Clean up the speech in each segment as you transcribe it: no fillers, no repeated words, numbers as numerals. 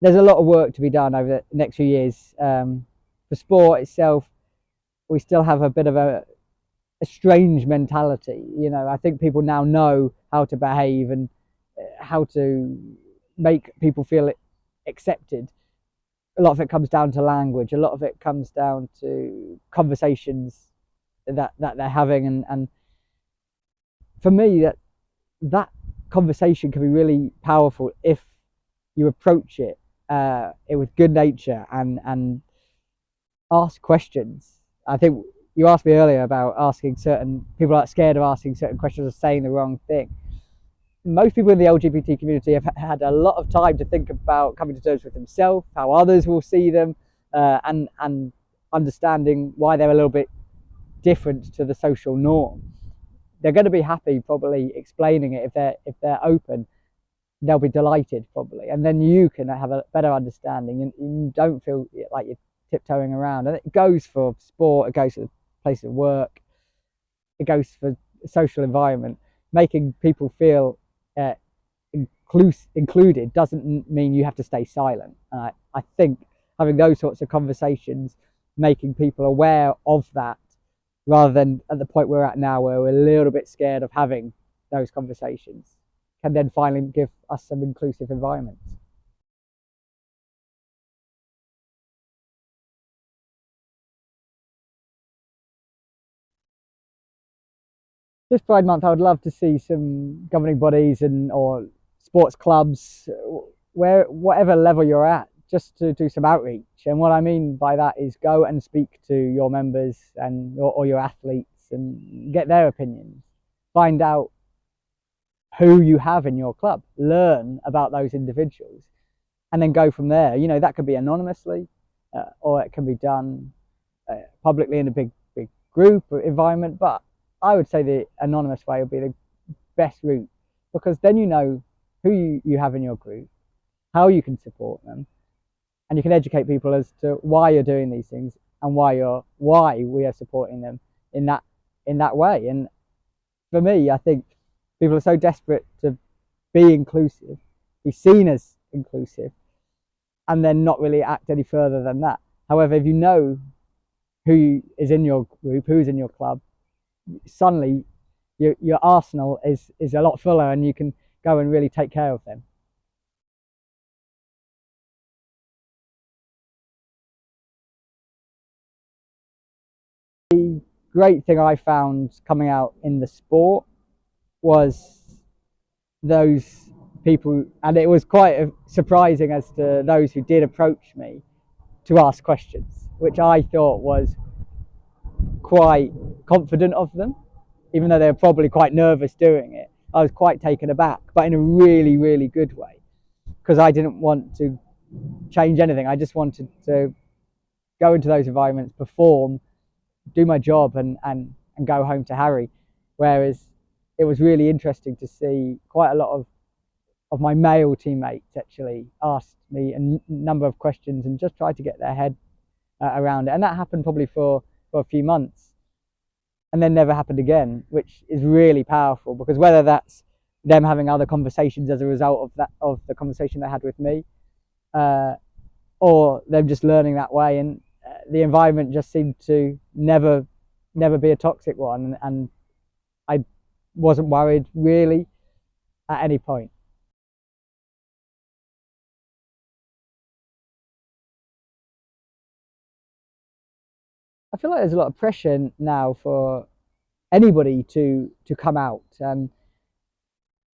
there's a lot of work to be done over the next few years. For sport itself, we still have a bit of a strange mentality. I think people now know how to behave and how to make people feel accepted. A lot of it comes down to language. A lot of it comes down to conversations that they're having, and for me, that conversation can be really powerful if you approach it with good nature and ask questions. I think you asked me earlier about asking certain people are scared of asking certain questions or saying the wrong thing. Most people in the LGBT community have had a lot of time to think about coming to terms with themselves, how others will see them, and understanding why they're a little bit different to the social norm. They're going to be happy probably explaining it if they're open. They'll be delighted probably, and then you can have a better understanding, and you don't feel like you're tiptoeing around. And it goes for sport, it goes for the place of work, it goes for social environment. Making people feel included doesn't mean you have to stay silent. I think having those sorts of conversations, making people aware of that, rather than at the point we're at now where we're a little bit scared of having those conversations, can then finally give us some inclusive environments. This Pride Month, I would love to see some governing bodies or sports clubs, where whatever level you're at, just to do some outreach. And what I mean by that is go and speak to your members or your athletes and get their opinions. Find out who you have in your club. Learn about those individuals, and then go from there. That could be anonymously, or it can be done publicly in a big group or environment. But I would say the anonymous way would be the best route, because then you know who you have in your group, how you can support them, and you can educate people as to why you're doing these things and why we are supporting them in that way. And for me, I think people are so desperate to be inclusive, be seen as inclusive, and then not really act any further than that. However, if you know who is in your group, who's in your club, suddenly your arsenal is a lot fuller, and you can go and really take care of them. The great thing I found coming out in the sport was those people, and it was quite surprising as to those who did approach me to ask questions, which I thought was quite confident of them, even though they were probably quite nervous doing it. I was quite taken aback, but in a really, really good way, because I didn't want to change anything. I just wanted to go into those environments, perform, do my job, and go home to Harry. Whereas it was really interesting to see quite a lot of my male teammates actually asked me a number of questions and just tried to get their head around it. And that happened probably for a few months, and then never happened again, which is really powerful, because whether that's them having other conversations as a result of the conversation they had with me, or them just learning that way, and the environment just seemed to never be a toxic one, and I wasn't worried really at any point. I feel like there's a lot of pressure now for anybody to come out.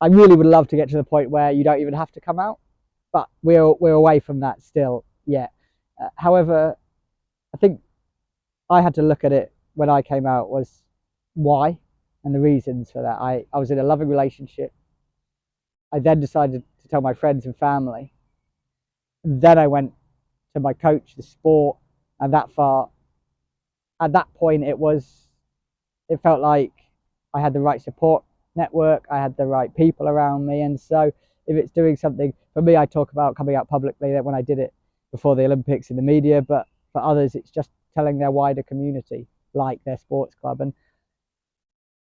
I really would love to get to the point where you don't even have to come out, but we're away from that still yet. However, I think I had to look at it when I came out was why and the reasons for that. I was in a loving relationship. I then decided to tell my friends and family. Then I went to my coach, the sport, and that far. At that point, it felt like I had the right support network. I had the right people around me, and so if it's doing something for me, I talk about coming out publicly. That when I did it before the Olympics in the media, but for others, it's just telling their wider community, like their sports club. And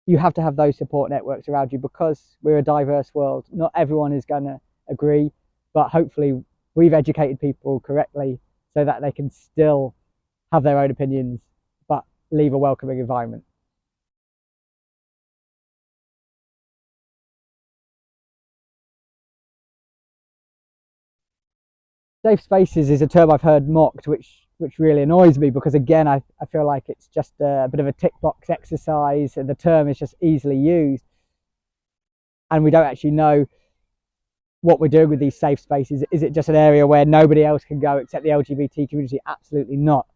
you have to have those support networks around you, because we're a diverse world. Not everyone is going to agree, but hopefully we've educated people correctly so that they can still have their own opinions but leave a welcoming environment. Safe spaces is a term I've heard mocked, which really annoys me, because again, I feel like it's just a bit of a tick box exercise, and the term is just easily used, and we don't actually know what we're doing with these safe spaces. Is it just an area where nobody else can go except the LGBT community? Absolutely not.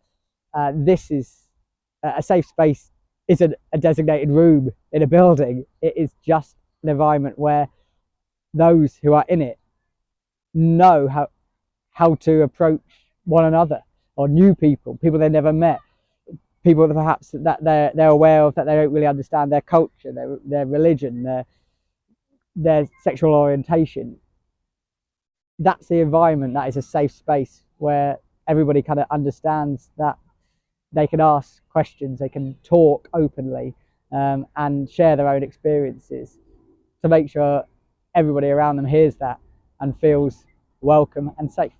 This is a safe space isn't a designated room in a building. It is just an environment where those who are in it know how to approach one another, or new people they never met, people that perhaps that they're aware of, that they don't really understand their culture, their religion, their sexual orientation. That's the environment that is a safe space where everybody kind of understands that they can ask questions, they can talk openly, and share their own experiences to make sure everybody around them hears that and feels welcome and safe.